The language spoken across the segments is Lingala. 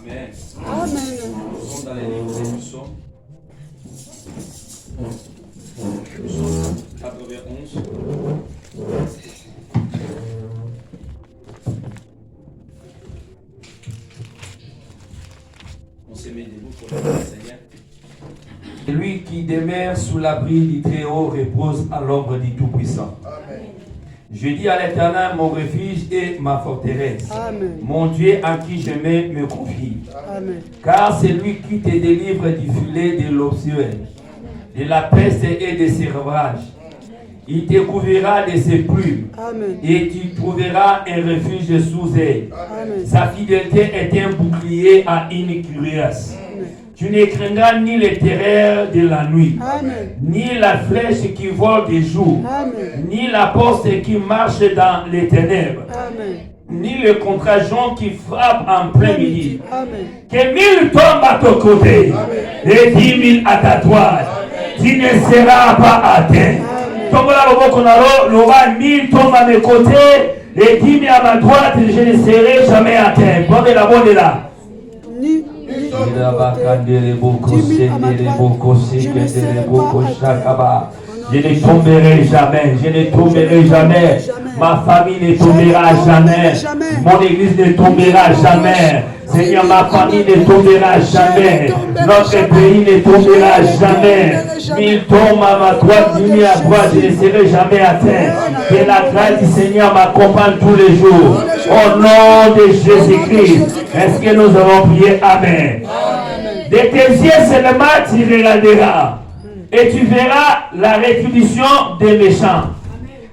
Amen. Amen. Nous sommes dans les livres des psaumes. Psaume 91. On se met debout pour le Seigneur. Lui qui demeure sous l'abri du Très-Haut repose à l'ombre du Tout-Puissant. Amen. Je dis à l'Éternel, mon refuge et ma forteresse. Amen. Mon Dieu en qui je me confie. Amen. Car c'est lui qui te délivre du filet de l'obscur, de la peste et de ses ravages. Il te couvrira de ses plumes. Amen. Et tu trouveras un refuge sous elle. Amen. Sa fidélité est un bouclier à une cuirasse. Tu ne craindras ni les terreurs de la nuit, Amen. ni la flèche qui vole de jour, Amen. ni la poste qui marche dans les ténèbres, Amen. ni le contagion qui frappe en plein midi. Amen. Que 1000 tombent à ton côté et 10 000 à ta droite, tu ne seras pas atteint. Tombola Robokonaro, l'aura 1000 tombent à mes côtés et 10 000 à ma droite, je ne serai jamais atteint. Bonne la bonne là. Ni je ne tomberai jamais, je ne tomberai jamais. Ma famille ne tombera jamais. Mon église ne tombera jamais. Seigneur, ma famille ne tombera jamais. Notre pays ne tombera jamais. 1000 tombent à ma droite, 10 000 à droite, je ne serai jamais atteint. Que la grâce du Seigneur m'accompagne tous les jours. Au nom de Jésus-Christ. Est-ce que nous avons prié? Amen. De tes yeux seulement tu regarderas. Et tu verras la rétribution des méchants.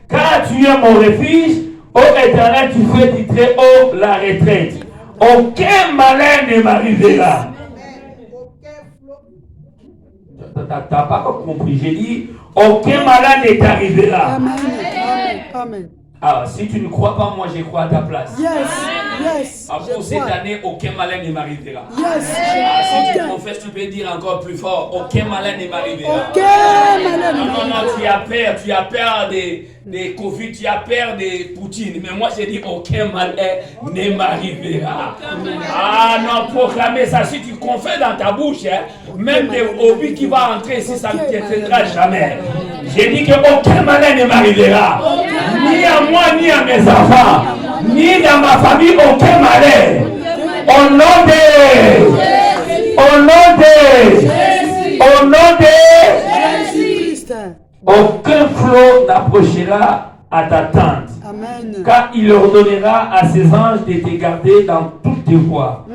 Car tu es mon refuge, ô Éternel, tu fais du très haut la retraite. Aucun malheur ne m'arrivera. Tu n'as pas compris, j'ai dit, aucun malheur ne t'arrivera. Amen. Amen. Alors, si tu ne crois pas, moi je crois à ta place. Yes. Yes. Pour cette année, aucun malheur ne m'arrivera. Yes. Si tu confesses, tu peux dire encore plus fort, aucun malheur ne m'arrivera. Aucun malheur. Non, tu as peur des Covid, tu as peur des Poutine. Mais moi, j'ai dit, aucun malheur ne m'arrivera. Ah non, proclamer ça. Si tu confesses dans ta bouche, même des hobbies qui va entrer ici, ça ne t'éteindra jamais. J'ai dit qu'aucun malheur ne m'arrivera. Ni à moi, ni à mes enfants, ni dans ma famille, aucun malheur. Au nom de Jésus-Christ. aucun flot n'approchera à ta tente. Amen. Car il ordonnera à ses anges de te garder dans toutes tes voies.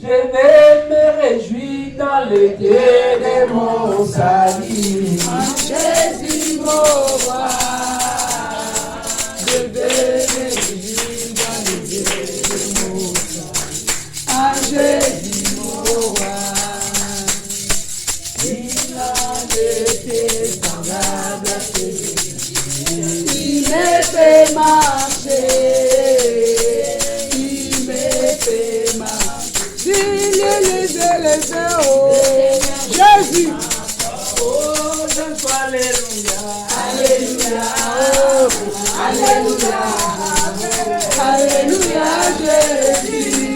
Je vais me réjouir dans le Dieu de mon salut. Jésus, mon roi. Je vais me réjouir dans le Dieu de mon salut. Ah, Jésus, mon roi. Il a été semblable à Jésus. Il me fait marcher. Il me fait marcher. Les oh, Jésus. Oh, je sois alléluia. Alléluia. Oh, alléluia. Alléluia, Jésus.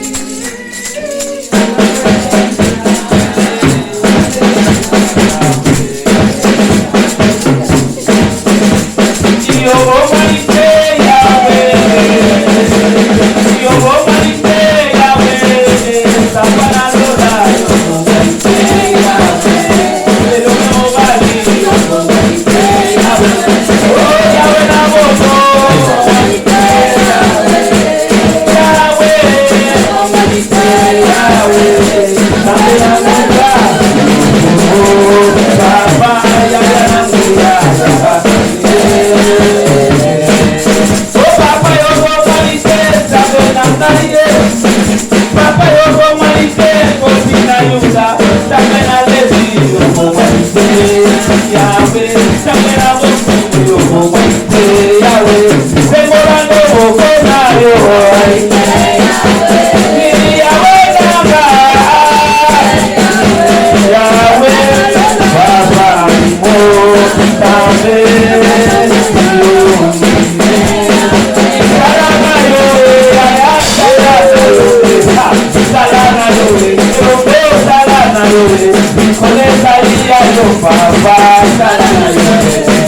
Salam papa, salana yo.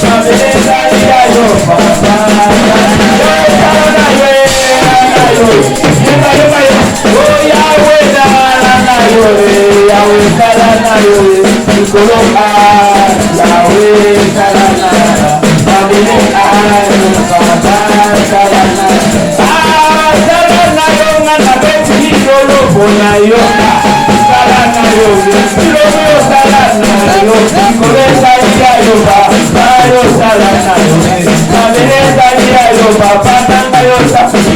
Mabele zalia yo, papa, salana yo. Oh Yahweh, salana yo, Yahweh, salana yo. Nikoloka, Yahweh, salana. Mabele ayo, papa, salana. Salana yo, ngana beti yolo bona yo. Salana yo, salana yo. Nikoleka yo, papa, yo salana yo. Mabele zalia yo, papa, salana yo.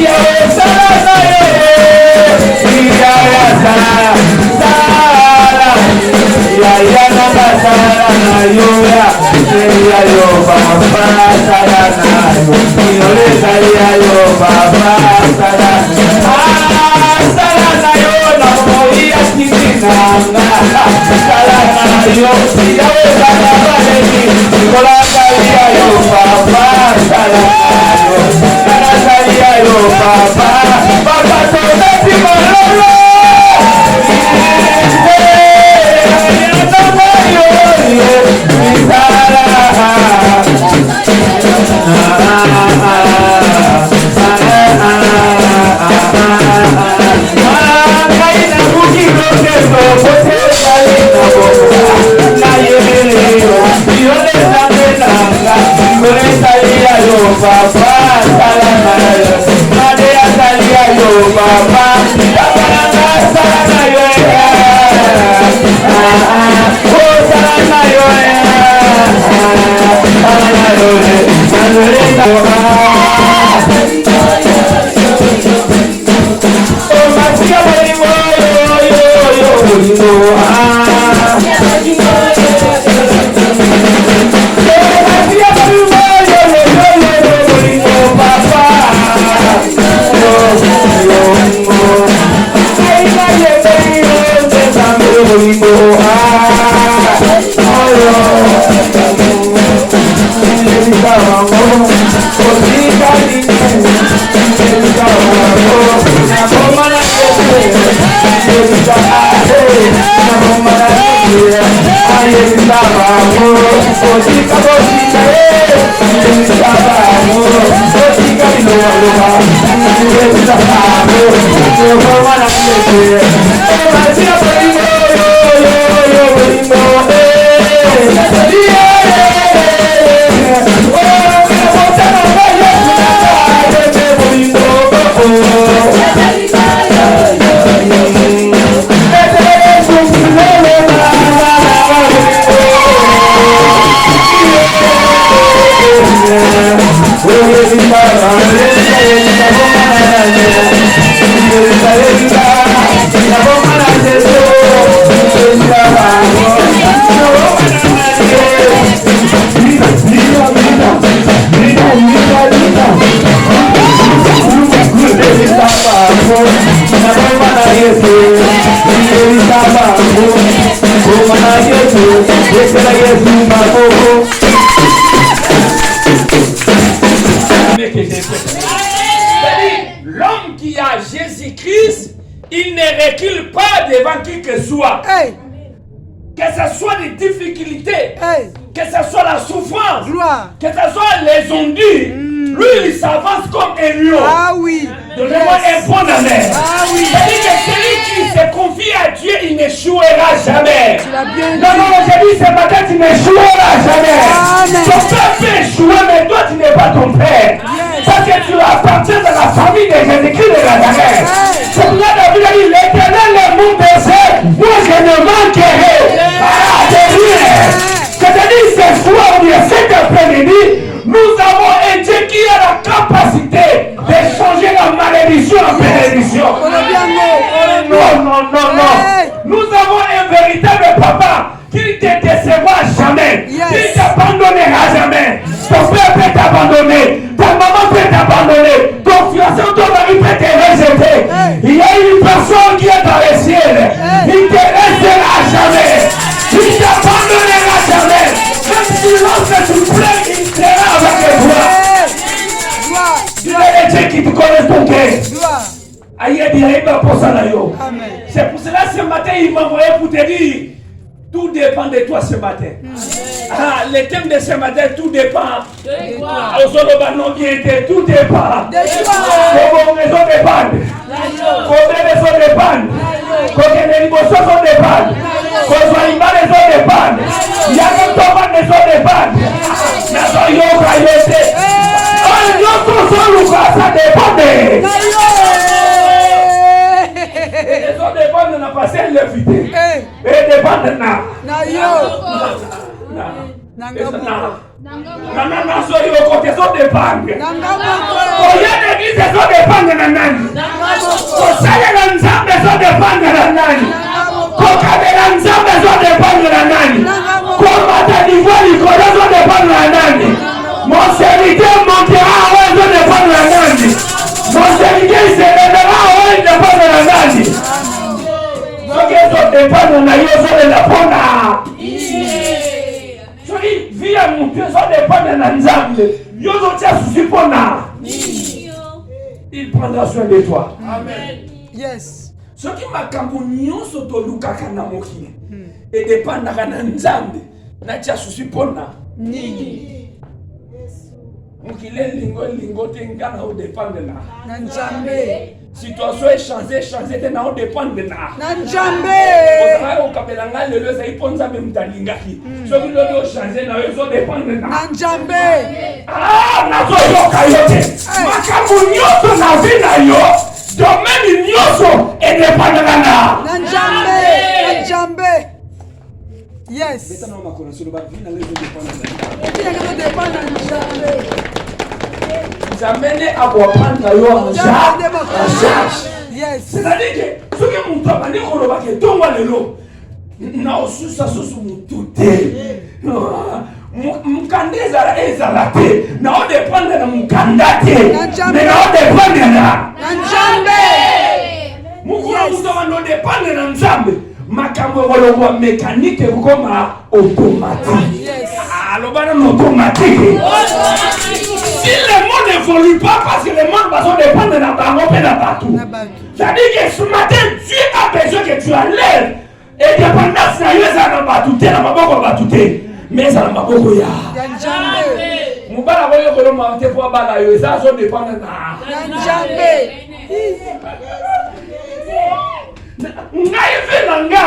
Yahweh, salana yo. Yahweh, salana. Yahweh, salana yo. Yahweh, yo, papa, salana yo. Nikoleka zalia yo, papa, salana. Salana yo, na moya kitinanga. Salana yo, Yahweh, salana yo. Nikoleka zalia yo, papa, salana yo. Salana yo, papa, papa, solati malolo. Papa, salana yo. Madea salia yo, papa, salana yo. Oh, salana yo. Salana yo. Oh, masia yo. L'homme qui a Jésus-Christ, il ne recule pas devant qui que soit. Hey. Que ce soit des difficultés, Hey. que ce soit la souffrance, Gloire. que ce soit les ondits, lui il s'avance comme un lion. Ah oui. Donnez-moi un bon amen. Ah oui. C'est-à-dire que celui qui se confie à Dieu, il n'échouera jamais. Tu l'as bien dit. Non, j'ai dit ce matin, tu n'échoueras jamais. Amen. Ton père peut échouer, mais toi, tu n'es pas ton père. Yes. Parce que tu appartiens à la famille de Jésus-Christ de Nazareth. C'est pour ça que David a dit, l'Éternel est mon berger, moi je ne manquerai de rien. C'est-à-dire, ce soir, ou bien cet après-midi, nous avons un Dieu qui a la capacité de changer la malédiction en bénédiction. Non. Nous avons un véritable papa qui ne te décevra jamais. Qui ne t'abandonnera jamais. Ton père peut t'abandonner. Ta maman peut t'abandonner. Ton fiancé ou ton mari peut te rejeter. Il y a une personne qui est dans le ciel. Il ne te restera jamais. Il ne t'abandonnera jamais. Même si lorsque tu pleures, il sera avec toi. Tu es le Dieu qui te connaît ton cœur. C'est pour cela ce matin il m'a envoyé pour te dire Tout dépend de toi ce matin. Ah, le thème de ce matin, tout dépend. De toi. Tout dépend. De toi. Vos raisons dépendent. Vos raisons dépendent. Vos négociations dépendent. Vos animaux raisons dépendent. Il y a même toi raisons dépendent. Ça dépend. Les raisons dépendent, on a passé à l'éviter. Et dépendent maintenant. Mon serviteur montera à haut de dépendre de la nani. Mon serviteur se lèvera à haut de dépendre de la nani. Donc ils ont dépendre de la nani. Vie à mon Dieu, ils ont dépendre de la nani. Ils ont déjà souci pour la. Il prendra soin de toi. Amen. Yes. Ce qui m'a cambougnon sur ton Luka Kanamoki et dépendre de la nzambe. N'a déjà souci pour la. Mukile lingo tengana au dépend de là. Nanjambe. Situation est changé tena au dépend de là. Nanjambe. Au kapelanga le loza iponza même talingaki. So ki lo changer na yo dépend de là. Nanjambe. Ah, na zo yo kayote. Makambo nyoso na vie na yo. Domaine nyoso et dépend de là. Nanjambe. Yes. Betana makona sur ba vie na le dépend de là. J'amène à prendre yo en charge. Yes. C'est-à-dire que ce que mon papa dit qu'on va que ton walelo na osusa susu mutute. Mukande ezala te. Na o dépendre na mukandate. Mais na o dépendre na Nanjambe. Mukura mutoma no dépendre na Nzambe. Makambo wolongwa mécanique comme automatique. Alors, automatique. Si le monde n'évolue pas, parce que le monde va se dépendre de la banque et de partout. C'est-à-dire que ce matin, Dieu a besoin que tu enlèves. Et dépendance, ça y est, ça n'a pas tout. Mais ça n'a pas beaucoup. Moubala voye que l'on m'a fait pour bala yo, ça se dépend de la. Naive nanga,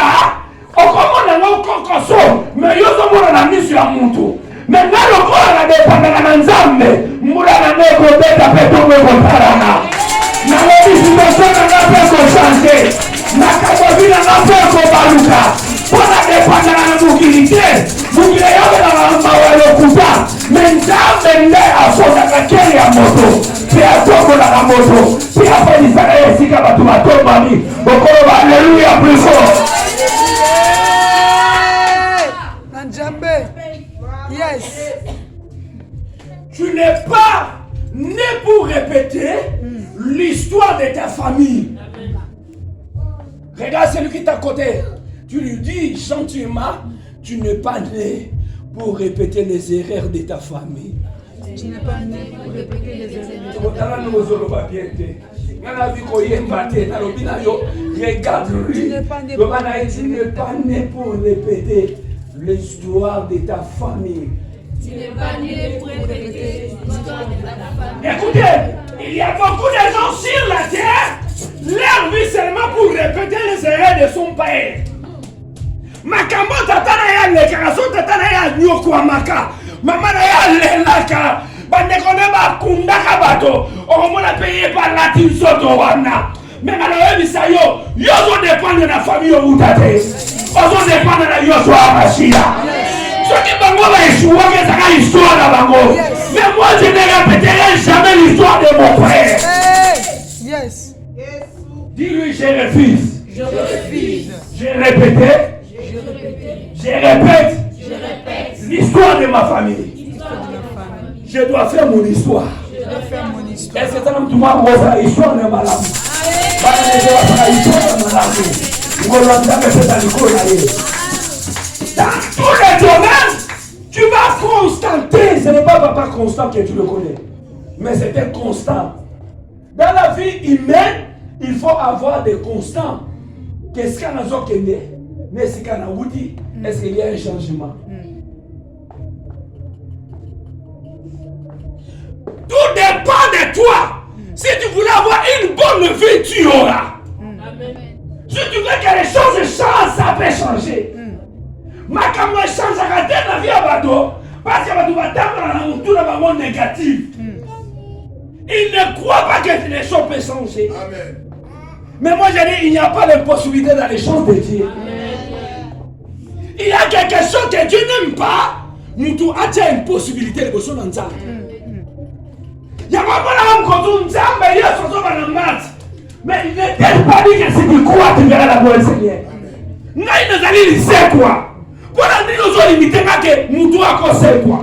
okomona ngo kokoso, mais yo zo mona na misu ya muntu. Mais na lokola na dépendana na Nzambe, mura na neko beta petongo kontarana. Na lobi situation na pe ko changer. Na kabovina na pe ko baluka. Pona dépendana na mukilite, mukile yo na mawelo kuta. Mais Nzambe nde asoda kakeli ya moto. Pia toko la moto. Pia fadi sana yesika batu batomba mi. Bokolo alléluia plus fort. Nanjambe. Yes. Tu n'es pas né pour répéter l'histoire de ta famille. Regarde celui qui est à côté. Tu lui dis gentiment, tu n'es pas né pour répéter les erreurs de ta famille. Tu n'es pas né pour répéter les erreurs. Regarde lui. Tu n'es pas né pour répéter l'histoire de ta famille. Tu n'es pas né pour répéter l'histoire de ta famille. Écoutez, il y a beaucoup de gens sur la terre, leur vie seulement pour répéter les erreurs de son père. Makambo tatana ya lekaraso tatana ya nyokwa maka. Mama na ya lelaka. Bande kone ba kundaka bato. Omona paye par la tinsoto wana. Mais na yo bisayo, yo zo dépendre de la famille au tate. Ozo dépendre de yo so amashia. Ce qui bango va échouer, c'est la histoire de bango. Mais moi je ne répéterai jamais l'histoire de mon frère. Yes. Dis-lui je refuse. Je refuse. Je répète. Je répète l'histoire de ma famille. Je dois faire mon histoire. Et c'est un homme qui m'a dit l'histoire de ma famille. Dans tous les domaines, tu vas constater. Ce n'est pas papa constant que tu le connais, mais c'est un constant. Dans la vie humaine, il faut avoir des constants. Qu'est-ce qu'on a dit? Mais si kana wuti, est-ce qu'il y a un changement? Tout dépend de toi. Si tu voulais avoir une bonne vie, tu auras. Si tu veux que les choses changent, ça peut changer. Makambo change à la vie à bateau parce que tu vas t'amener dans un monde négatif. Il ne croit pas que les choses peuvent changer. Amen. Mais moi je dis, il n'y a pas de possibilité dans les choses de Dieu. Il y a quelque chose que Dieu n'aime pas. Nous avons une possibilité de choses dans ça. Il y a mais il ne t'aime pas dit que si tu crois, tu verras la gloire du Seigneur. Nous allons quoi? Pour nous limiter que nous devons causer quoi?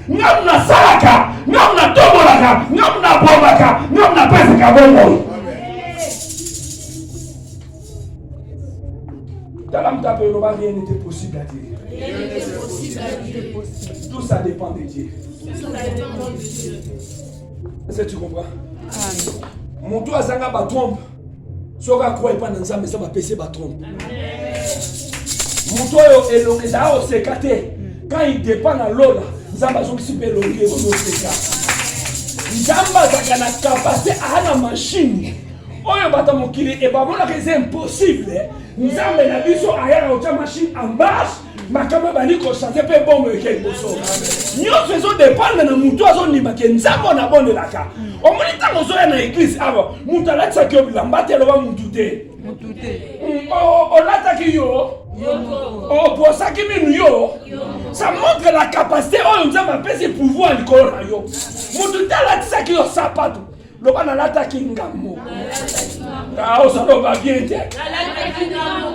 Nous avons salaka, nous avons tomolaka, nous avons bombaka, nous avons pesaka bombo. Dans la mtape, rien n'était possible à Dieu. Tout ça dépend de Dieu. Est-ce que tu comprends? Mon toit zanga ba trompe. Soka croit pas dans ça mais ça va passer ba trompe. Mon toit est long ça au sécaté. Quand il dépend dans l'eau là, zamba sont super longué au séca. Zamba zaka na capacité à la machine. Oyo bata mokili et ba mona que c'est impossible. Nzambe na biso aya na machine en marche. Makama bani ko chanter pe bombe ke boso. Nous faisons dépendre na mutu azonima ke nzambo na bonde laka. O moni tango zo na église ava mutu la tsaki obilamba te lo ba mutu te. O lata ki yo. O posa ki minu yo. Ça montre la capacité o nzamba pese pouvoir likolo na yo. Mutu te la tsaki yo sapato. Lo ba na lata ki ngamo. Ah, ça va bien te.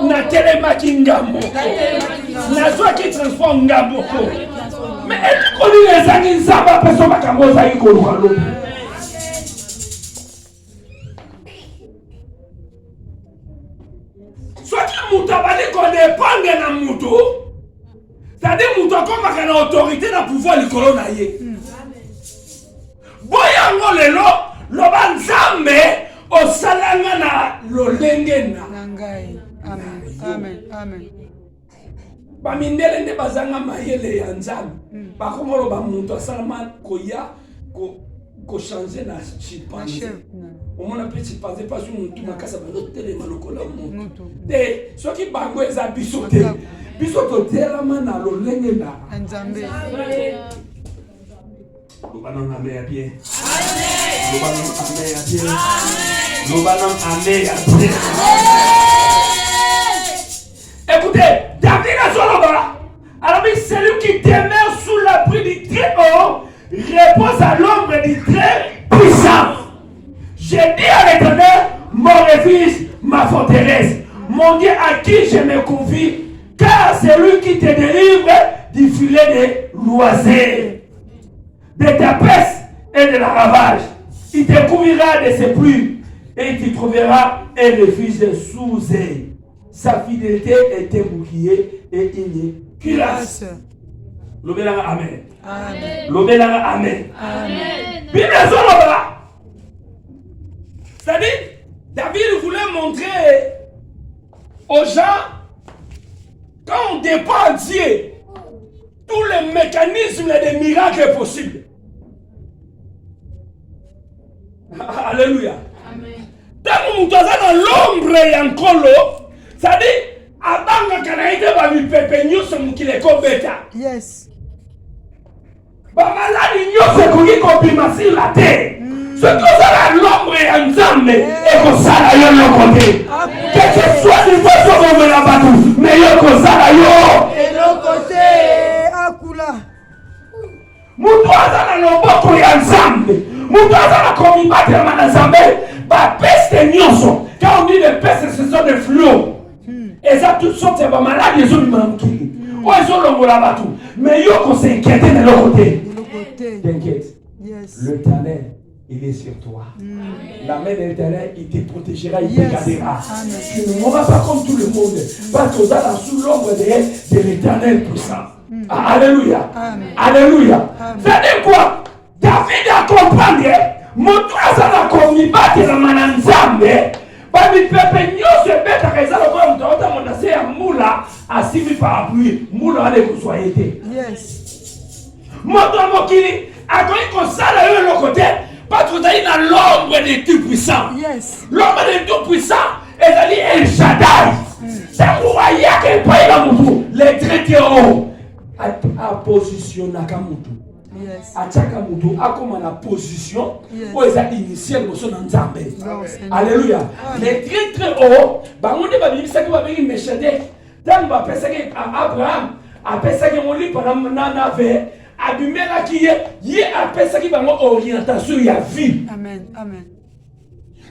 Na telema ki ngamo. Na zo ki transforme ngamo. Mais elle connaît les années nzamba peso makambo za ikolo kwalo. Soit que mutabali qu'on dépend na muto. C'est-à-dire muto comme kana autorité na pouvoir likolo na ye. Boya ngolelo loba nzambe osalanga na lolenge na ngai. Amen. Amen. Amen. Bamindele nde bazanga mayele ya nzambe. Bakomolo ba muntu asalama koya ko changer na chimpanzé. Omona pe chimpanzé pas sur muntu makasa ba lotele malokola muntu. De soki bango eza biso te. Biso to telama na lolenge na Nzambe. Lobanam amen à bien. Lobanam amen à bien. Lobanam amen à bien. Écoutez, David a Zoloba. Alors, celui qui demeure sous l'abri du très haut repose à l'ombre du très puissant. J'ai dit à l'Éternel, mon refuge, ma forteresse, mon Dieu à qui je me confie, car c'est lui qui te délivre du filet de l'oiseau, de ta peste et de la ravage. Il te couvrira de ses pluies et tu trouveras un refuge sous eux. Sa fidélité est un bouclier et une cuirasse. L'obéla amen. Amen. L'obéla amen. Amen. Bible Zoloba. C'est-à-dire, David voulait montrer aux gens, quand on dépend de Dieu, tous les mécanismes des miracles possibles. Alléluia. Amen. Tant que nous sommes dans l'ombre et en colo, c'est-à-dire, avant que nous ayons pepe nyonso mukile ko beta. Yes. Ba maladi nyonso koki kobima sur la terre. Ce que vous avez l'ombre et en Nzambe et que ça la yo le côté. Que ce soit du façon comme la batou, mais yo ko ça la yo. Et le côté akula. Mutu azana loboko ya Nzambe. Mutu azana komibatela na Nzambe. Ba peste nyonso. Quand on dit les pestes, ce sont des fléaux. Et ça, toutes sortes de maladies, ils ont du manqué. Oh, ils ont l'ombre là-bas tout. Mais ils ont s'inquiété de l'autre côté. T'inquiète. Yes. L'Éternel, il est sur toi. La main de l'Éternel, il te protégera, il te gardera. Tu ne mourras pas comme tout le monde. Parce que tu es sous l'ombre de l'Éternel puissant. Alléluia. Amen. Alléluia. C'est-à-dire quoi? David a compris. Mon toit, ça a commis battre la mananzambe. Bami pepe nyose beta kaisa lo kwa mtaota monase ya moula asimi parapluie moula ale kozwa été. Yes. Moto mokili akoki kosala yo eloko te parce que ozali na l'ombre de Tout-Puissant. Yes. L'ombre de Tout-Puissant ezali El Shaddai. Ntango ayaka epai na mutu le traité o apositionnaka mutu. Yes. Atiaka mutu akoma na position Yes. oyo eza initiale boso na Nzambe. Non, Seigneur. Alléluia. Amen. Les très très haut bango nde babimisaki babengi Meshadek ntango bapesaki Abraham apesaki molipa na ve abimelaki ye apesaki bango orientation ya vie. Amen. Amen.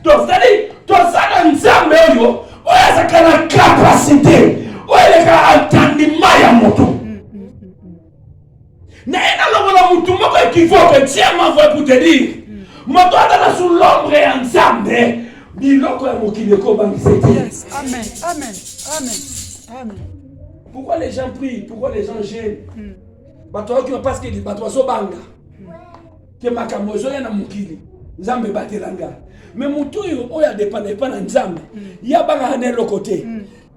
Donc c'est-à-dire tozala Nzambe oyo azaka na capacité oyo eleka entendement ya moto. Na ena longola mutu moko équivoque Dieu m'a envoyé pour te dire moto atala sous l'ombre ya Nzambe biloko ya mokili ekobangisa te. Yes. Amen. Amen. Amen. Amen. Pourquoi les gens prient? Pourquoi les gens gênent? Parce que les bateaux sont banga. Que makambo zo ya na mokili. Nzambe batelanga. Mais mutu oyo dépend pas na Nzambe. Ya banga na le côté.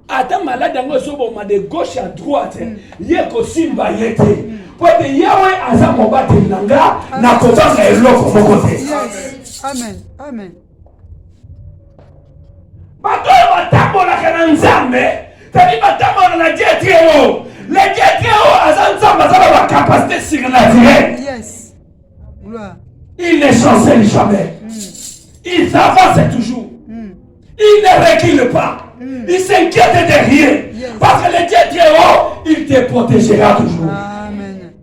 Ata malade ngo so boma de gauche à droite. Ye ko simba yete. Pour que Yahweh aza mobatelanga na kobanga eloko moko te. Yes. Amen. Amen. Bato batambolaka na Nzambe. Tadi batambola na Dieu. Les dieux aza Nzambe aza ba capacité surnaturelle. Yes. Gloire. Il ne chancelle jamais. Il avance toujours. Il ne recule pas. Il s'inquiète de rien. Yes. Parce que le Dieu très haut, il te protégera toujours. Amen.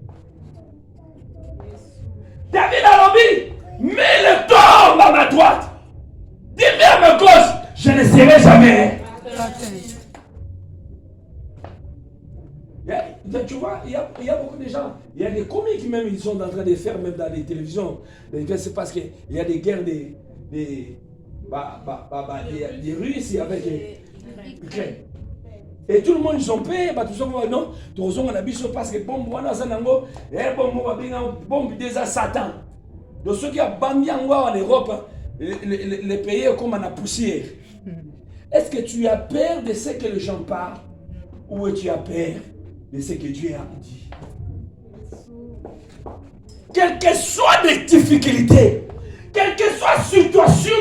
David a dit, mets le tombe à ma droite. Dis-moi à ma gauche, je ne serai jamais. Tu vois, il y a beaucoup de gens. Il y a des comiques même, ils sont en train de faire, même dans les télévisions. C'est parce qu'il y a des guerres des Russes avec l'Ukraine. Et tout le monde ils ont payé, tout ça, non, tout ça, on a vu parce que bombe, on a ça, bombe déjà Satan. Donc ceux qui ont bambi en Europe, les pays comme on a poussière. Est-ce que tu as peur de ce que les gens parlent ou tu as peur de ce que Dieu a dit? Quelles que soient les difficultés, quelle que soit la situation,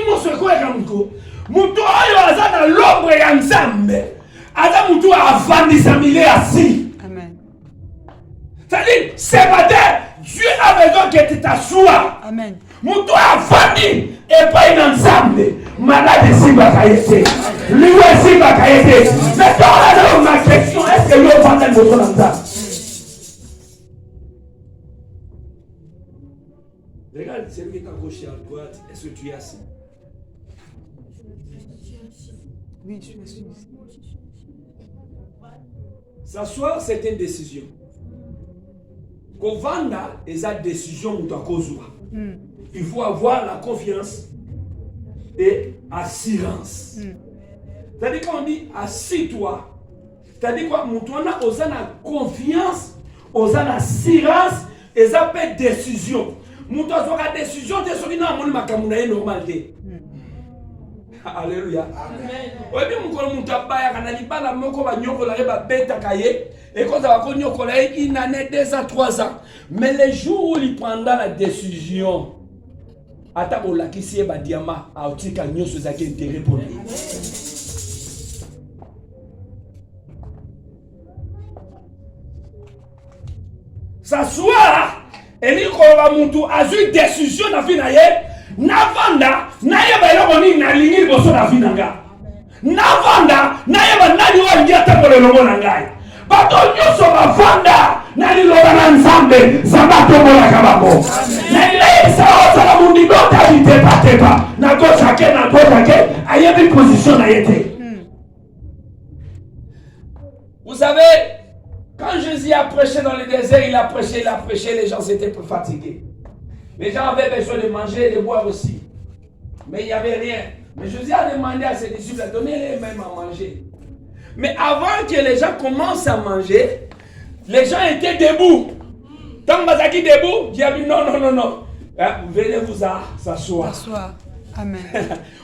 mutu oyo aza na l'ombre ya Nzambe aza mutu avandisa mile assis. Amen. C'est-à-dire, ce matin, Dieu a besoin que tu t'assoies. Amen. Mutu avandi et pas une Nzambe malade simba kayete lui simba kayete. Mais dans ma question, est-ce que l'on va dans notre Nzambe? Regarde, celui qui est à gauche et à droite, est-ce que tu es assis? Oui, je suis assis. S'asseoir, c'est une décision. Kovanda est une décision où tu as. Il faut avoir la confiance et assurance. C'est-à-dire qu'on dit assis-toi. C'est-à-dire quoi? Moutouana, on a la confiance, on a l'assurance et ça peut être décision. Mutu azoka décision te soki na moni makambo na ye normal te. Alléluia. Amen. Oyebi mukolo mutu abaya kana libala moko banyokola ye babetaka ye et quand ça va konyokola ye une année 2 ans 3 ans mais le jour où il prendra la décision ata bolakisi ye badiama aotika nyonso ezaki intérêt pour lui. S'asseoir et koloba mutu azui décision na vie na ye navanda nayeba eloko nini nalingi liboso na vie na nga navanda nayeba nani oyo alingi atambola elongo na ngai bato nyonso bavanda naliloba na Nzambe Nzambe atombolaka bango nayebisa ozala mondimbe otali tepatepa na gauche ake na droite ake ayebi position na ye te. Vous savez, quand Jésus a prêché dans le désert, il a prêché, les gens s'étaient fatigués. Les gens avaient besoin de manger et de boire aussi. Mais il n'y avait rien. Mais Jésus a demandé à ses disciples de donner les mêmes à manger. Mais avant que les gens commencent à manger, les gens étaient debout. Tant que Bazaki debout, Dieu a dit non. Venez vous s'asseoir. Amen.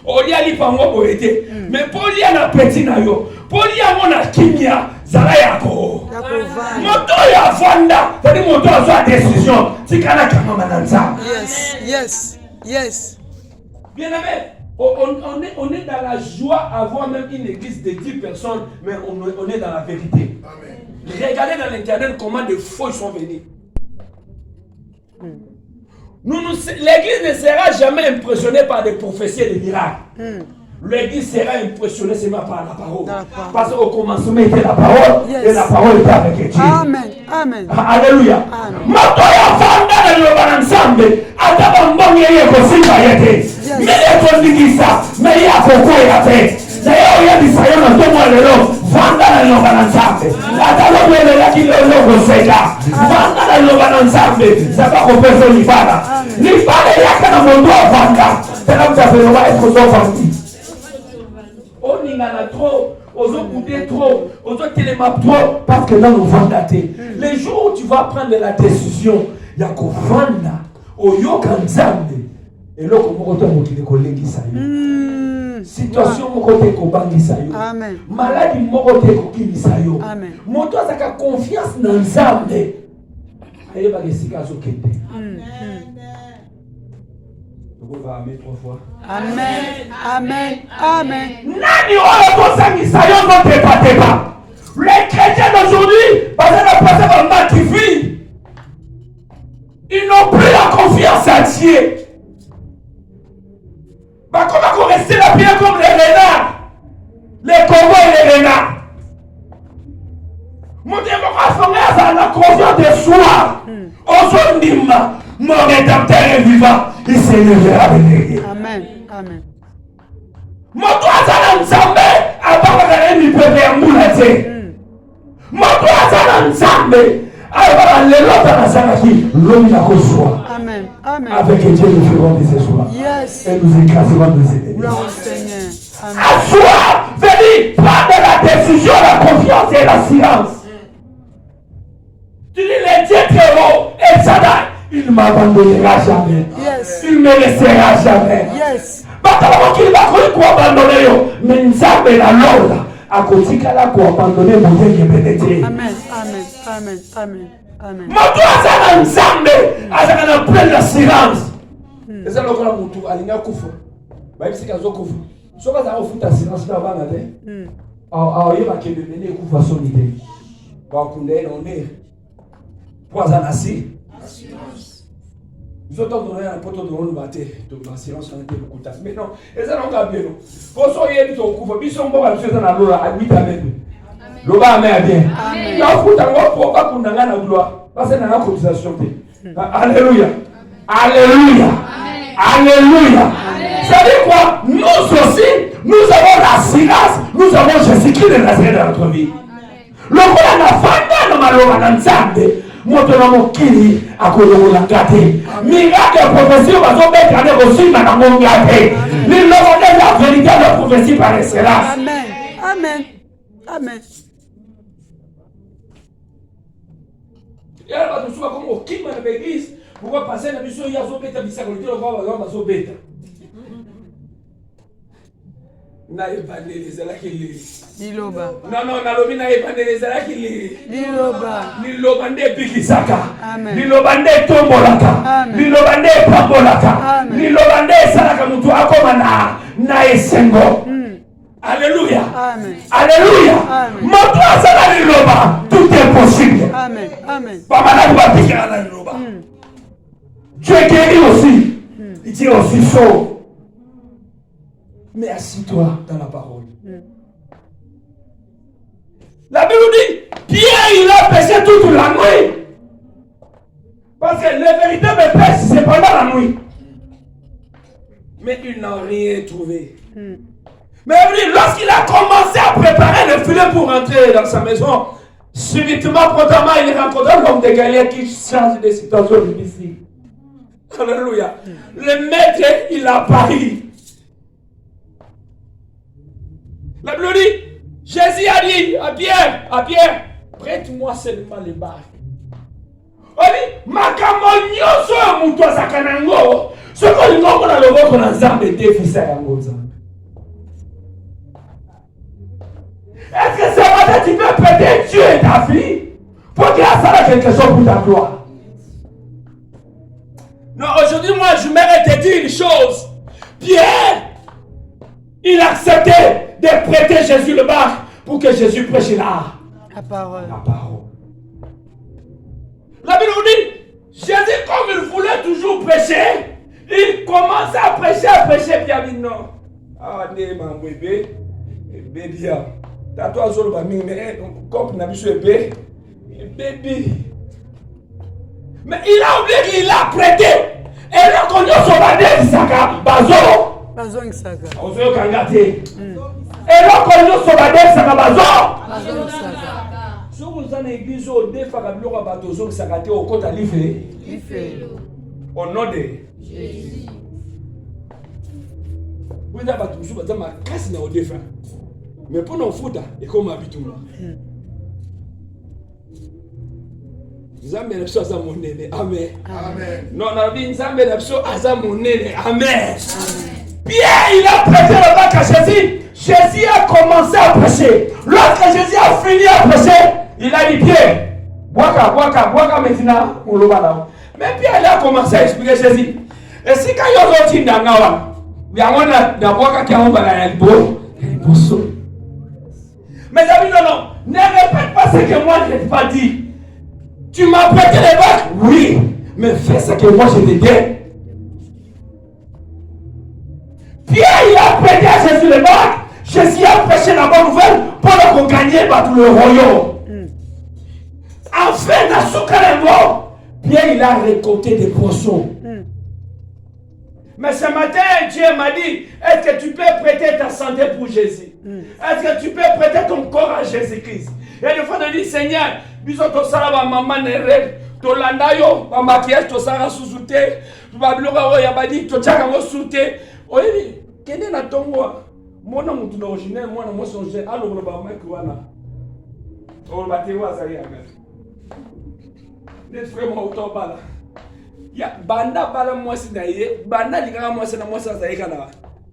Olia li pango boete. Mais pour lier na petit na yo. Pour lier mon kimia zala yako. Moto ya vanda. C'est-à-dire moto a sa décision. Tikana kama mananza. Yes, yes, yes. Bien aimé. On est dans la joie avoir même une église de 10 personnes, mais on est dans la vérité. Amen. Regardez dans l'internet comment des faux sont venus. L'église ne sera jamais impressionnée par des prophéties et des miracles. L'église sera impressionnée seulement par la parole. Parce qu'au commencement était la parole, et la parole était avec Dieu. Amen. Amen. Alléluia. Matoya fanda na lobana nsambe ataba mbonye yeko simba yete. Mele kondikisa me yako kwela te. Na yo ya bisayo na tomo lelo fanda na lobana nsambe. Ataba mwele la kilo logo seka. Fanda na lobana nsambe saba ko peso libana. Libana yaka na mondo fanda. Tena mtafelo wa esko so fandi. On y en a trop. Aux autres goûter trop, aux autres télémaps trop, parce que là nous vendons daté. Les jours où tu vas prendre la décision, il y a qu'au vendre, au yokanzambe, et là comme on retrouve qui est collègue sayo. Situation mon côté qu'on bangi sayo. Amen. Maladie mon côté qu'on kini sayo. Amen. Mon toi ça a confiance dans Nzambe. Aye ba kesika zo kete. On va amener 3 fois. Amen. Amen. Amen. Nani oyo kosangisa yo no tepa. Les chrétiens d'aujourd'hui, parce qu'ils ont passé par ma TV, ils n'ont plus la confiance à Dieu. Bah comment qu'on reste là bien comme les renards, les corbeaux et les renards. Mon Dieu, mon la confiance de soi. Aujourd'hui, mon rédempteur est vivant. Il s'est levé avec lui. Amen. Amen. Mon toit à l'ensemble, à part la il peut faire moulaté. Mon toit à l'ensemble, à part l'autre à la salaki, l'homme n'a qu'au soir. Amen. Amen. Avec Dieu, nous ferons de ce soir. Yes. Et nous écraserons nos ennemis. Gloire au Seigneur. Amen. À soi, venez prendre la décision, la confiance et la silence. Tu dis les dieux très haut, et Shaddai, il ne m'abandonnera jamais. Yes. Il ne me laissera jamais. Yes. Batalakili bakoli kuabandone yo. Mais Nzambe na lola akotikala kuabandone mudenge benete. Amen. Amen. Amen. Amen. Amen. Moto azana Nzambe azana na pleine assurance. Eza lokola mutu alinga kufa. Bayibisika zo kufa. Soka za ofuta assurance na bana te. Yeba kebe bene kufa sonite. Ba kunde na onde. Poisana si. Nous autres, on a un poteau de l'eau battu, donc la silence on a été beaucoup de mais non, et ça n'a pas bien. Pour ça, il y a des coups, ils sont bons à faire dans la loi, à 8 avec nous. L'eau va bien. Il y a un coup d'envoi pour pas qu'on ait la gloire, parce que nous avons une cotisation. Alléluia. Alléluia. Alléluia. Ça veut dire quoi? Nous aussi, nous avons la silence, nous avons Jésus-Christ de Nazareth dans notre vie. Le coup de la femme, dans ma loi, dans Nzambe. Moto na mokili akolongola ngate miracle prophétie bazobeta ne kosimba na ngongate liloko de la véritable prophétie par excellence. Amen. Amen. Amen. Ya ba tu suba comme okima na l'église pourquoi passer na biso ya zobeta bisako le va bazobeta na ebandeli ezalaki lili Liloba. non nalobi na ebandeli ezalaki lili liloba nde epikisaka liloba nde etombolaka liloba nde epambolaka liloba nde esalaka motu akoma na esengo. Alléluia. Alléluia. Moto azala liloba tout est possible. Amen. Amen. Bamalaki bapikela na liloba. Tu es guéri aussi. Il dit aussi chaud. Mais assis-toi dans la parole. La Bible dit, Pierre il a péché toute la nuit. Parce que le véritable péché c'est pendant la nuit. Mais il n'a rien trouvé. Mais lorsqu'il a commencé à préparer le filet pour rentrer dans sa maison, subitement, promptement, il est rencontré comme des galères qui changent de situation difficile. Alléluia. Le maître, il a pari. La Bible dit, Jésus a dit à Pierre, prête-moi seulement les barques. Oli makambo nyoso mutu azakanango. Soko lingo na loboko na Nzambe defisa yango Nzambe. Est-ce que ce matin tu peux prêter Dieu et ta fille pour qu'il fasse quelque chose pour ta gloire? Non, aujourd'hui, moi, je m'aimerais te dire une chose. Pierre, il acceptait de prêter Jésus le bac pour que Jésus prêche la parole. La parole. La Bible nous dit, Jésus, comme il voulait toujours prêcher, il commençait à prêcher, puis il dit non. Ah, mon bébé, bébé, t'as toi, zolo, mais comme n'a vu bébé, bébé. Mais il a oublié qu'il a prêté. Et là, quand on a sauvé Saka, Bazo. Saka. On se kangate. Et là, quand on a sauvé Saka, Bazo. Si vous êtes dans l'église, vous avez fait un bateau, Saka, au côté à l'Ife. Au nom de Jésus. Vous avez battu, vous avez cassé dans le défunt. Mais pour nous foutre, et comme habitude. Nzambe napso aza monene. Amen. Amen. Non, on dit Nzambe napso aza monene. Amen. Pierre, il a prêté le bac à Jésus. Jésus a commencé à prêcher. Lorsque Jésus a fini à prêcher, il a dit Pierre, boaka maintenant, on le va. Mais Pierre, il a commencé à expliquer Jésus. Et si quand il y a d'autres dans il y a un boaka qui a un bagage beau. Mes amis, non, ne répète pas ce que moi je n'ai pas dit. Tu m'as prêté les bacs? Oui, mais fais ce que moi je te dis. Pierre, il a prêté à Jésus les bacs. Jésus a prêché la bonne nouvelle pour qu'on gagne tout le royaume. Enfin, dans ce cas-là, Pierre, il a récolté des poissons. Mais ce matin, Dieu m'a dit, est-ce que tu peux prêter ta santé pour Jésus? Est-ce que tu peux prêter ton corps à Jésus-Christ? Et des fois, on dit, Seigneur, biso to sala ba maman ne rêve to landa yo ba maquillage to sala sous-souté ba bloga o ya badi to chaka ngo souté oyebi kende na tongo mona mutu na original mona mo songe alo ba maki wana o ba te wa zali amen net frère mo auto bala ya banda bala mo sina ye banda likaka mo sina mo sa zali kana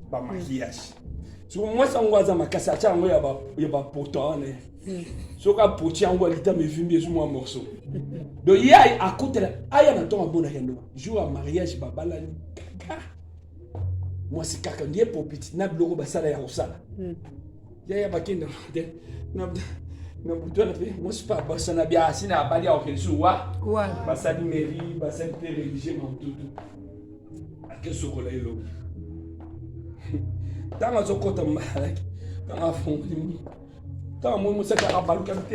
ba maquillage so mo sa ngwaza makasa cha ngo ya ba pourtant ne soka potia ngwa lita me vimbi sur moi morceau donc il y a à côté là aya na ton abona kendo jour à mariage babala ni kaka moi c'est kaka ndiye pour petit na bloko basala ya osala ya bakenda na butona pe moi c'est pas basana bia sina abali au kensu wa basali mairie basali te religieux mantutu ake sokola ilo tanga zokota malaki tanga fongi. Quand moi, je suis à Balkante,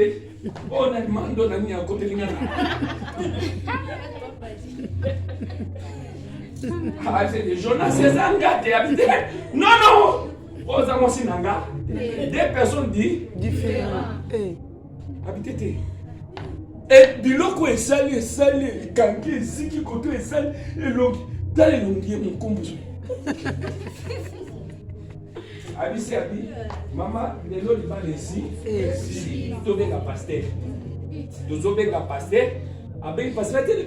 on a demandé à un côté de ah, c'est des Jonas, c'est Zanga, tu habites. Non, non! Aux amours, c'est Nanga. Des personnes différentes. Habitez. Et du loco est salé, quand il est ici, qui côté est salé, et l'autre, dans les longues, mon combo. Abi, maman, les gens qui ici, tu es un pasteur. Tu es un pasteur. Avec pasteur, tu es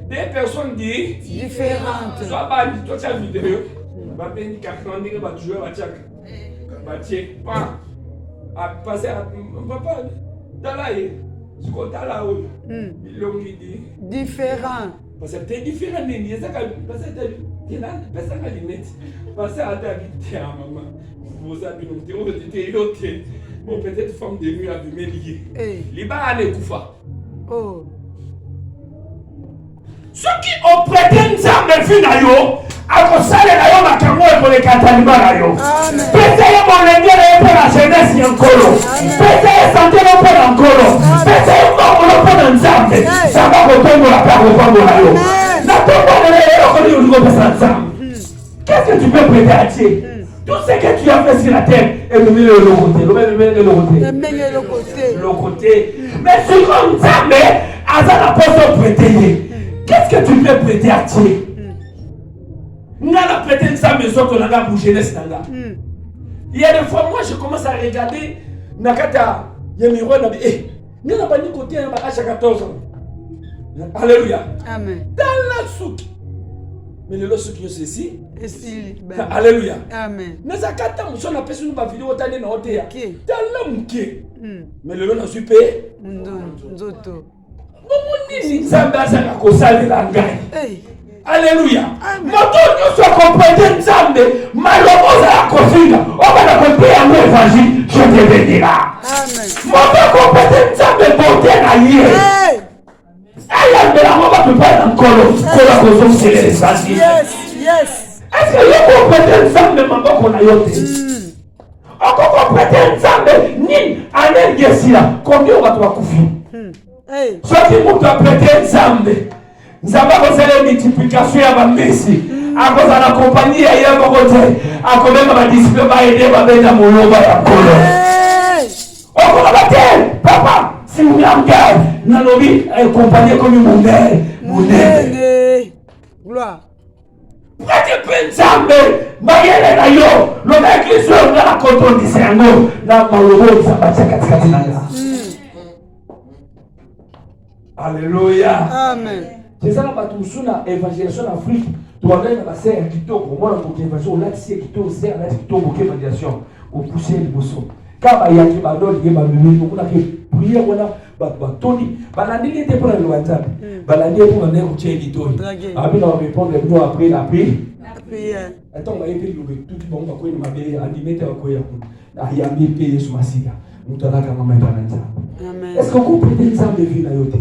des personnes différentes. Soit pas toi tu as vidéo, va venir quelqu'un dire va jouer va tchak. Va tchek pas. A passer papa dans là ce qu'on t'a là haut. Ils l'ont dit différent. Parce que t'es différent n'est ça parce que t'es là personne à limite. Parce que à ta vie maman. Vous avez une bon peut-être femme de nuit à me lier. Liba a ne kufa. Oh. Ceux qui ont prêté Nzambe fina yo, akosalela yo makambo pour les kataliba yo. Pese yo molengere pour la jeunesse yankolo. Pese yo santé yo pour l'ankolo. Pese yo ngomolo pour Nzambe. Ça va kotongo la père kotongo la yo. Na tongo le yo koni uliko pesa Nzambe. Qu'est-ce que tu peux prêter à Dieu? Tout ce que tu as fait sur la terre est le milieu de l'autre côté. Mais sur comme Nzambe, Azana peut prêter. Qu'est-ce que tu peux prêter à Dieu? N'a prêté Nzambe sur la pour jeunesse. Il y a des fois, moi je commence à regarder Nakata, il y a miroir, Nous n'avons pas dit côté à 14 ans. Alléluia. Amen. Dans la souk. Mais le souk c'est ici. Et si, Alléluia. Amen. Nous avons 4 ans, nous avons fait une vidéo dans le hôtel. Dans le mouké. Mais le nom suis payé. Nzoto. Alléluia. Moto nous sommes comprenés Nzambe. Malomoza la kofinga. On va la compter à l'évangile. Je te bénirai. Amen. Moto comprenés Nzambe bonté na yé. Aya mbela moba pepa na nkolo. Kola kozo msele l'évangile. Yes, yes. Est-ce que vous comprenez Nzambe mamboko na yote? On comprend Nzambe ni anen gesila. Combien on va te wakufi? Soit qui vous prêter Nzambe. Nzambe a causé la multiplication à ma messie. À cause de la compagnie, il y a un côté. À cause de ma discipline, va aider ma belle à mon lot, va la colo. On comprend papa, si vous m'engagez, dans nos vies, compagnie comme mon aide. Mon aide. Gloire. Prêtez Nzambe. Mayele na yo. Le mec qui se dans la coton discerno. Dans ma lobo, ça va être katikati na ya. Alléluia. Amen. C'est ça la batumusuna évangélisation en Afrique. Tu vas gagner la serre qui tombe. Moi, la évangélisation, là, c'est qui tombe, serre, là, qui tombe, évangélisation. Pour pousser les bossons. Quand il y a qui m'a donné, il y a qui prier, voilà, Tony. Balandi était pour le WhatsApp. Balandi pour le nez, tu es dit, Tony. Après, on va répondre après la paix. Attends, on va épée, tout le monde va courir, ma belle, animé, tu vas courir. Il y a mis payer sur ma ciga. Est-ce qu'on peut prêter une de vie à yoté?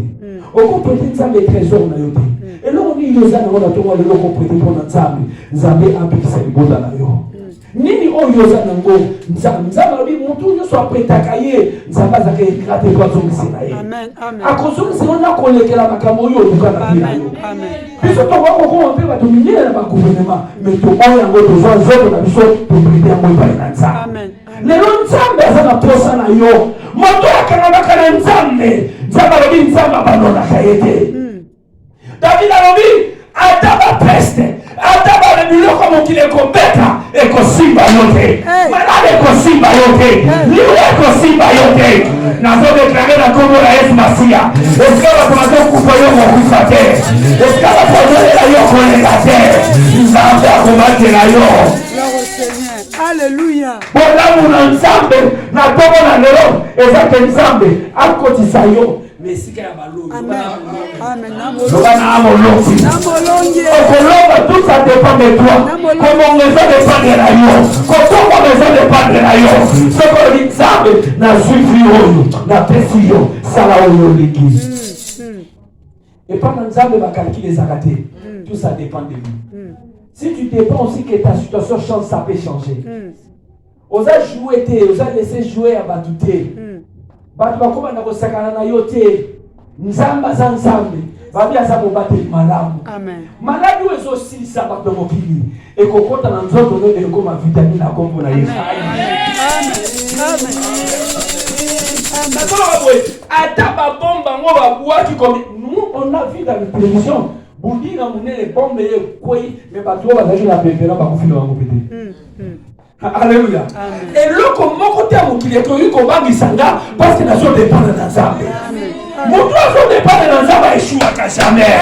On peut prêter une de trésor à yoté. Et là, on dit que nous avons prêté pour notre Nzambe. Nzambe a pu se libérer dans la yo. Nini o yoza nango Nzambe lui montu yo soit prêt à cailler Nzambe a éclaté quoi son Sinaï. Amen. Amen. À cause de ça on a collé la makambo yo duka na vie. Amen. Puis surtout on va faire dominer le gouvernement mais to on yango besoin zoto na biso pour prêter à moi par Nzambe. Amen. Lelo Nzambe azana posa na yo. Moto akana kana Nzambe. Nzambe lobi Nzambe banona kayete. David a lobi ataba peste. Ataba le biloko mokile kombeta ekosimba yote. Malade ekosimba yote. Liwe ekosimba yote. Nazo déclarer la kombo la Yesu Masia. Eskaba tumazo kufa yo mokufa te. Eskaba tumazo la yo kolenga te. Nzambe akomate na yo. Gloire au Seigneur. Alléluia. Bona muna Nzambe na tomo na lelo ezake Nzambe akotisa yo. Mesika ya balongi. Amen. Amen. Tout ça dépend de toi. Comment on dépend de la yo. Comment on dépend de la yo. Ce qu'on dit Nzambe na suivi yo, na pesi yo, sala yo liki. Et pendant Nzambe va calculer zakate. Tout ça dépend de lui. Si tu dépends aussi que ta situation change, ça peut changer. Osa jouer, osa laisser jouer à batouté. Batu bakoma na kosakana na yote Nzamba za Nzambe babia za mobate malamu. Amen. Maladi wezo silisa bato mokili ekokota na nzoto no ekoma vitamine na kombo na Yesu. Amen. Amen. Amen. Ataba bomba ngo babuaki comme nous on a vu dans la télévision Boudi na munene bombe ye koi mais bato bazaki na pembera bakufila bango pété. Alléluia. Et le comment côté à mon qu'il est connu comme Bangisanga parce que la zone dépend de Nzambe. Mon doigt dépend de Nzambe échoue à jamais.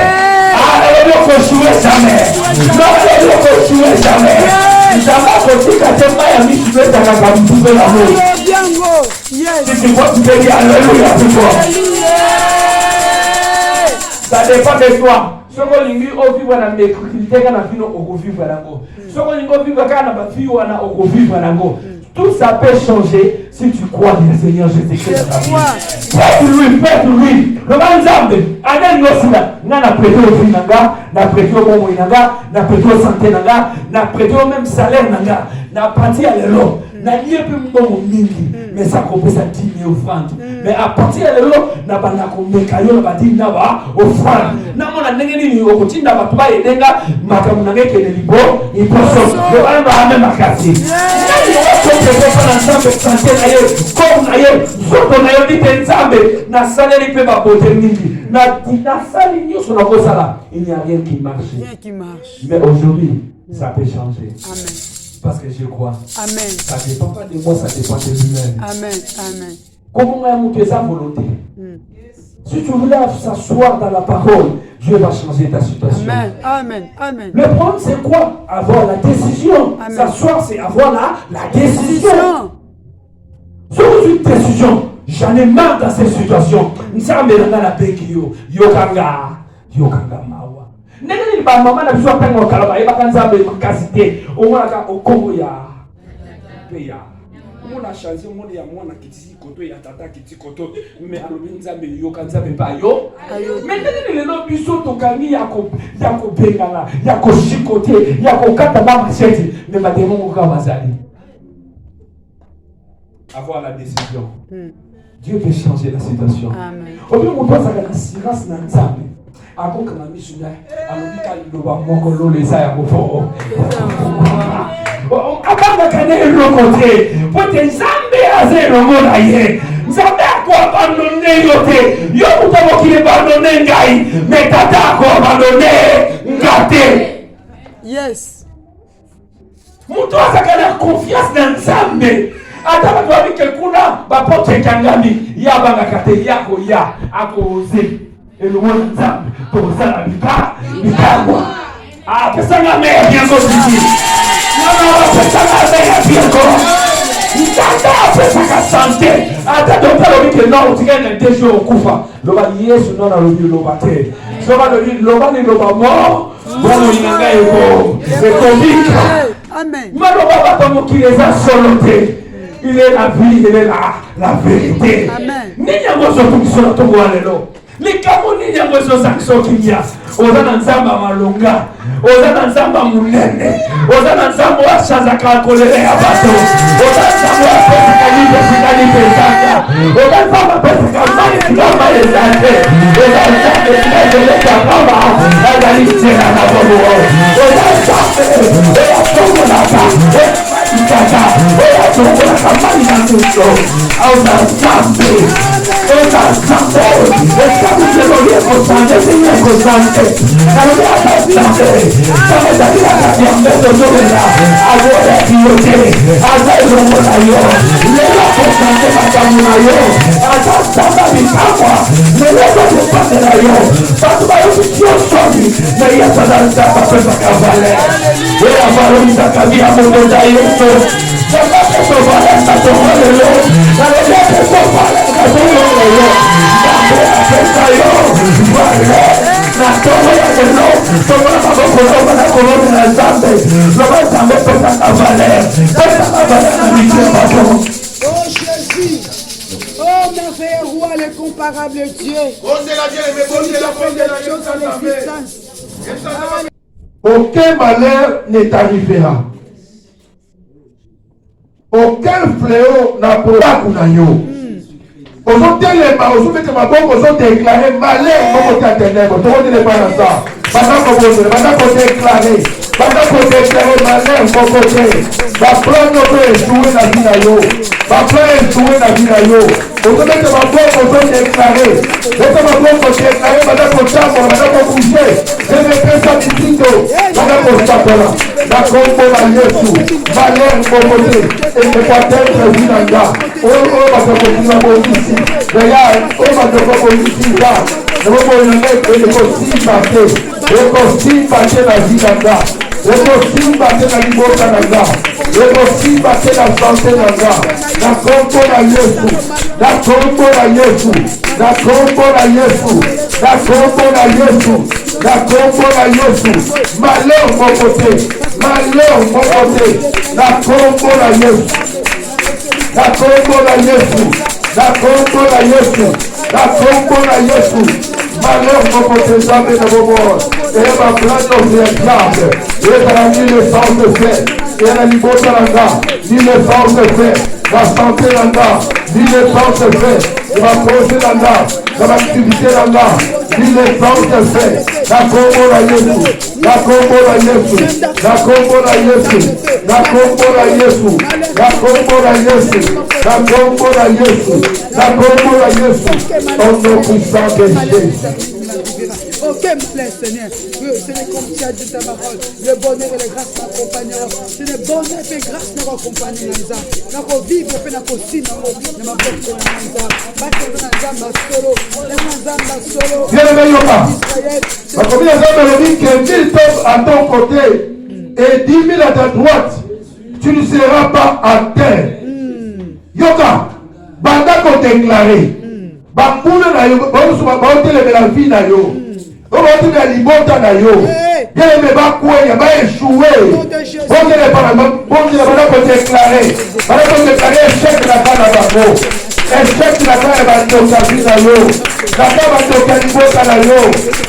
Alléluia, faut échouer jamais. Non, alléluia, faut échouer jamais. Nzambe a côté qu'à ce moment il a mis sur le terrain comme tout le monde. Si tu vois tu peux dire alléluia pour toi. Ça dépend de toi. Soko lingi ovivwa na mekriteka na vino okovivwa nango. Soko lingi ovivwa kana bafiwa na okovivwa nango. Tout ça peut changer si tu crois dans le Seigneur Jésus-Christ. Prête-lui. Le Nzambe, anen yosina, na prêté au finanga, na prêté au momo inanga, na prêté au santé nanga, na prêté au même salaire nanga, na parti à l'élo. Na lié plus mon mingi, mais ça compense à 10 000 offrandes. Mais à partir de là, na bana komeka yo na badi na ba offrande. Na mona ndenge ni okotinda batu ba yedenga makamu na ngeke ne libo, iposo. Le amba ame makasi. Na yo ko pepe na Nzambe santé na yo, ko na yo, soto na yo dite Nzambe na salaire pe ba bote mingi. Na sali yo so na kosala, il n'y a rien qui marche. Rien qui marche. Mais aujourd'hui, ça peut changer. Amen. Parce que je crois. Amen. Ça ne dépend pas de moi, ça dépend de lui-même. Amen. Amen. Comment on a monté sa volonté? Si tu voulais s'asseoir dans la parole, Dieu va changer ta situation. Amen. Amen. Amen. Le problème, c'est quoi? Avoir la décision. S'asseoir, c'est avoir la décision. C'est une décision. J'en ai marre dans cette situation. Nzambe na beki yo. Yokanga mawa. Nene ni ba mama na biso akango kalaba e ba Nzambe kasite. O mwana ka okongo ya peya. On a changé mon ya mwana kiti koto ya tata kiti koto mais alobi Nzambe yoka Nzambe ba yo. Mais nene lelo biso tokangi yako bengana, yako shikote, yako kata ba machete, mais ba démon ko bazali. Avoir la décision. Dieu peut changer la situation. Amen. Au lieu de penser à la sirance dans Nzambe, avant que la mission alobi ka loba moko lo leza ya mofo. Abanga kane lokote, pote Nzambe aze longola ye. Nzambe ako abandonné yote. Yo mutabo ki abandonné ngai, mais tata ako abandonné ngate. Yes. Mutu asakana confiance dans Nzambe. Ata watu wabike kuna bapote kangami ya banga kate yako ya akoze elomona Nzambe tozala bikagwa pesa nga meya biango sisi nana pesa nga meya biango Nzambe pesa ka sante ata dokta lobike no utikene dejo okufa loba Yesu nona lobi loba te loba ni loba mo bono inanga eko ekobika Amen. maloba bato mokili eza solo te. Il est la vie, il est la vérité. Amen. Ninyango zo tukisona tongo alelo. Likamo ninyango zo sakso kinya. Ozana Nzamba malonga. Ozana Nzamba munene. Ozana Nzamba wa shaza kalkolele ya bato. Ozana Nzamba wa pesa kalibe sikali pesaka. Ozana Nzamba pesa kamari sikama ezante. Ozana Nzamba sikali kama. Azali tena na bobo. Ozana Nzamba ya tongo na ba. Kata, oya tongola kamani na tuto, auza Nzambe, Nzambe kelo yeko sante, yeko sante, kalo yaka Nzambe, kame dalila kati ya mbeto zovela, agora kiyote, aza ilongola yo, lela kosante matamu na yo, aza Nzamba mikamwa, neleko kupande na yo, batu bayo kutio soni, na iya sada Nzamba pesa kavale, oya baro mzakabia mboda yeso, Nzamba peso vale katongalelo, nalele peso vale katongalelo, Nzambe apesa yo, vale, na tomo ya lelo, tomo na mabokolo na koloni na Nzambe, loba Nzambe pesa kavale na mikye bato. Oh Jésus, oh merveilleux roi, l'incomparable Dieu. Aucun malheur ne t'arrivera. Aucun fléau n'approchera kuna yo. Ozotelema, ozomete maboko, ozodeklare malheur moko ta ténèbre. Tokotelema na ça. Bandako déclarer malheur moko te. Baplan nyoko échoué na vie na yo. Baplan échoué na vie na yo. Ozomete maboko, ozodeklare. Ete maboko déclarer, bandako tambola, bandako bouger. Remepesa mitindo, bandako sakola. Na kombo na Yesu, malheur moko te. Ekwatere vie na nga. Oyo batoko kina bondisi. Regarde, oyo batoko bondisi nga. Nemoko inange ekosimba te. Ekosimba te na vie na nga. Ekosimba te na libota na nga. Ekosimba te na sante na nga. Na kombo na Yesu. Na kombo na Yesu. Na kombo na Yesu. Na kombo na Yesu. Na kombo na Yesu. Malheur moko te. Malheur moko te. Na kombo na Yesu. Na kombo na Yesu. Na kombo na Yesu. Na kombo na Yesu. Malheur moko te Nzambe na bomo. Et ma plante au diable. Et dans la nuit le sang se fait. Et la libota na nga. Ni le sang se fait. La santé na nga. Ni le sang se fait. Et ma projet na nga. Dans l'activité na nga. Ni le sang se fait. Na kombo na Yesu. Na kombo na Yesu. Na kombo na Yesu. Na kombo na Yesu. Na kombo na Yesu. Na kombo na Yesu. Na kombo na Yesu. Au nom puissant de Jésus. aucun malin, Seigneur. Seigneur, comme tu as dit ta parole, le bonheur et la grâce m'accompagneront. Seigneur, bonheur et grâce nous accompagnent dans les âmes. Nous vivre et nous continuer dans ma propre âme. Pas que dans les âmes solo, dans les âmes solo. Bien-aimé Yoka, la commune des âmes dit que 1000 tombent à ton côté et 10 000 à ta droite, tu ne seras pas atteint. Yoka, banda ko déclarer. Bambula na yo, baote le la vie na yo. Baote le libota na yo. Bien aimé ba kouya, ba échoué. Bonne le parlement, bonne le parlement ko déclarer. Para ko déclarer échec na kana babo. Échec na kana bando ka vie na yo. Na kana bando ka libota na yo.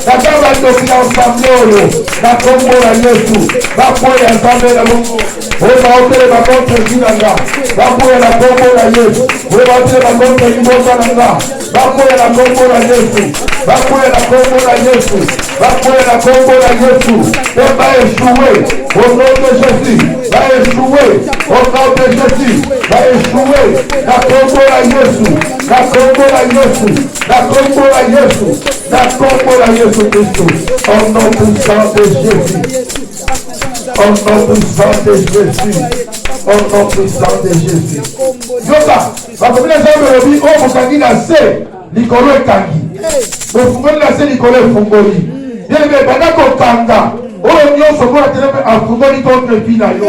Na kana bando ki na ensemble yo. Na kombo na Yesu. Ba kouya ensemble na Mungu. Baote le bakonte kinanga. Ba kouya na kombo na Yesu. Baote le bakonte libota na Bakoya la kombo la Yesu. Bakoya la kombo la Yesu. Bakoya la kombo la Yesu. Et va échouer au nom de Jésus. Va échouer au nom de Jésus. Va échouer la kombo la Yesu. La kombo la Yesu. La kombo la Yesu. La kombo la Yesu Christ. Au nom puissant de Jésus. Au nom puissant de Jésus. Au nom puissant de Jésus. Yoka, la commune des hommes de vie, oh, mon kangi na se, likolo ekangi. Mon fungoli na se, likolo efungoli. Bien aimé, bana ko kanga, oh, nyonso ko ateleme afungoli contre vie na yo.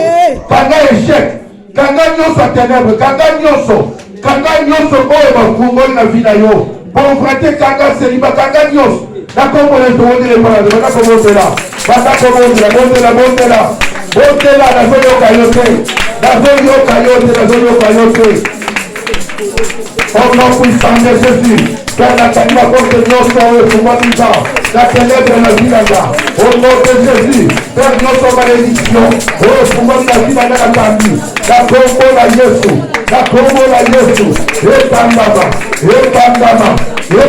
Kanga échec, kanga nyonso ténèbre, kanga nyonso, oh, bafungoli na vie na yo. Pauvreté, kanga célibat, kanga nyonso. D'accord, on est tourné les bras, on va commencer là. Bana ko monte la, monte la, monte la. Monte la, la zone yo kayote. La zone yo kayote, la zone yo kayote. Au nom puissant de Jésus, car la canne contre nos sorts et la ténèbre la vie là. Au nom de Jésus, car notre malédiction, au pouvoir de la vie là, la famille, la combo la Yesu, la combo la Yesu, et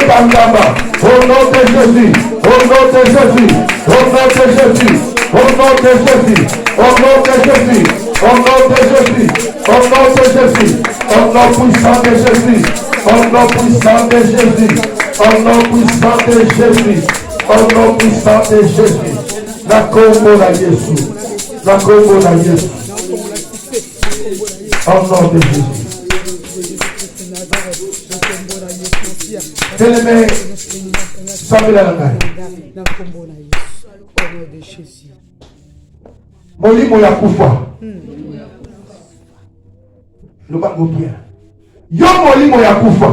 Tangama, au nom de Jésus, au nom de Jésus, au nom de Jésus, au nom de Jésus, au nom de Jésus, au nom de Jésus, au nom de Jésus, au nom puissant de Jésus, au nom puissant de Jésus, au nom puissant de Jésus, au nom puissant de Jésus, la combo la Jésus, la combo la Jésus, au nom de Jésus. Bien-aimé, salut la langue. Molimo ya kufa. Lubango bien. Yo molimo ya kufa.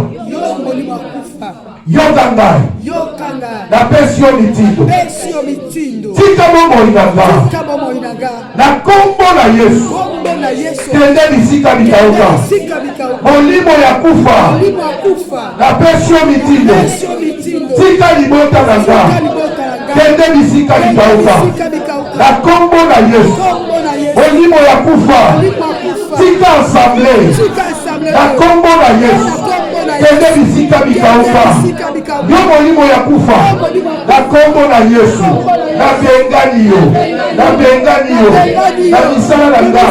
Yo kangai. Na pesio mitindo. Tika momo inanga. Na kombo na Yesu. Tende bisika bikauka. Molimo ya kufa. Na pesio mitindo. Tika libota nanga. Tende bisika bikauka. Na kombo na Yesu. Molimo ya kufa. Tika ensemble. Na kombo na Yesu. Tende bisika bikauka. Yo molimo ya kufa. Na kombo na Yesu. Na bengani yo. Na bengani yo. Na misala nanga.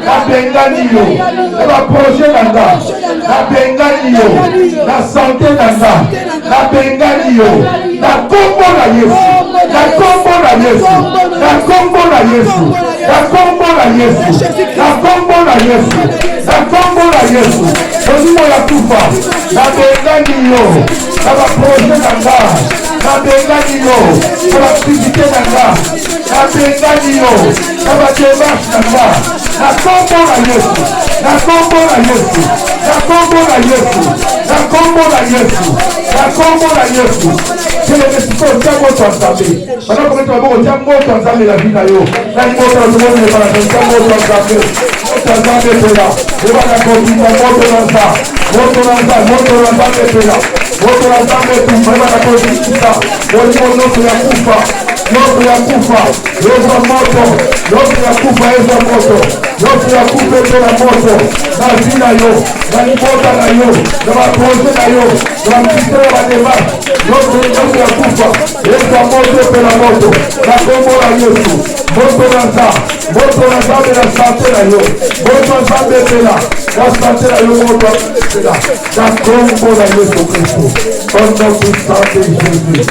Na bengani yo. Na projet nanga. Na bengani yo. Na santé nanga. Na bengani yo. Na kombo na Yesu. Na kombo na Yesu. Na kombo na Yesu. Na kombo na Yesu. Na kombo na Yesu. Na kombo na Yesu. Molimo ya kufa. Na bengani yo. Na projet nanga. Na bengani yo. Na activité nanga. Na bengani yo. Na démarche nanga. Na kombo na Yesu. Na kombo na Yesu. Na kombo na Yesu. Na kombo na Yesu. Na kombo na Yesu. C'est le Mexico, tiens moto ensemble. Maintenant, pour que tu vas tiens moto ensemble la vie d'ailleurs. Là, il monte dans le monde, tiens moto ensemble. Moto ensemble, c'est là. Et voilà, continue, moto dans ça. Moto dans ça, moto ensemble, c'est là. Moto ensemble, tout. Et voilà, continue ça. Moto, notre ya kufa. Notre ya kufa. Notre moto. Notre ya kufa, notre moto. Notre ya kufa, notre moto. Na vie d'ailleurs. Na limota d'ailleurs. Na ma projet d'ailleurs. Na mpite la démarche. Notre ya kufa. Esa moto pela moto. Na kombo la Yesu. Moto na ça. Moto na ça de la santé d'ailleurs. Moto na ça de pela. La santé d'ailleurs. Moto na pela. Na kombo la Yesu Christ. Au nom puissant de Jésus.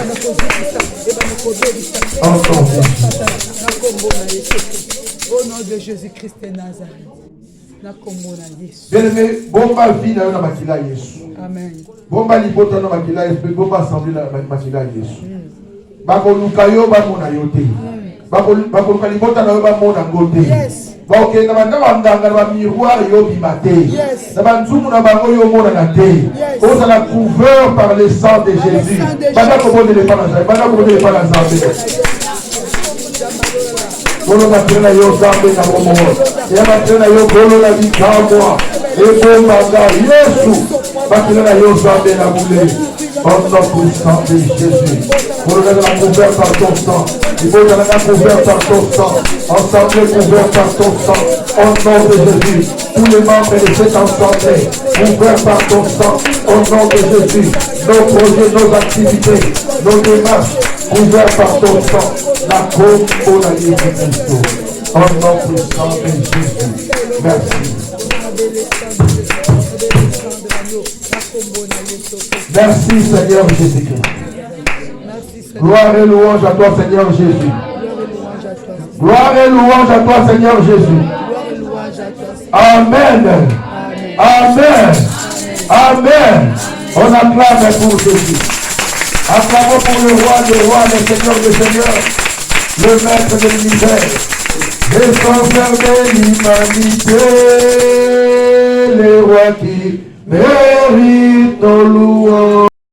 Au nom de Jésus-Christ de Nazareth. Bien-aimé, bomba vie na makila Yesu. Amen. Bomba libota na makila Yesu, bomba assemblée na makila Yesu. Bako lukayo ba mona yote. Bako lukalibota na ba mona ngote. Yes. Bako na banda bandanga ba miroir yo bimate. Yes. Na banzumu na bango yo mona na te. Yes. On la couvert par le sang de Jésus. Banda ko bonde le pana, banda ko bonde le pana zambe. Bolo matena yo zambe na momo. Ya matena yo bolo na bikamwa. Et bomba Yesu. Matena yo zambe na moule. Au nom puissant de Jésus. Pour le la couvert par ton sang. Il faut la couvert par ton sang. Ensemble couvert par ton sang. Au nom de Jésus. Tous les membres de cette assemblée. Couvert par ton sang. Au nom de Jésus. Nos projets, nos activités, nos démarches. Couvert par ton sang. La côte au la Jésus-Christ. Au nom puissant de Jésus. Merci. Merci Seigneur Jésus-Christ. Gloire et louange à toi Seigneur Jésus. Gloire et louange à toi Seigneur Jésus. Amen. Amen. Amen. On acclame pour Jésus. Acclamons pour le roi des rois, le Seigneur des seigneurs, le maître de l'univers. Et sans fermer l'humanité, les rois qui méritent nos louanges.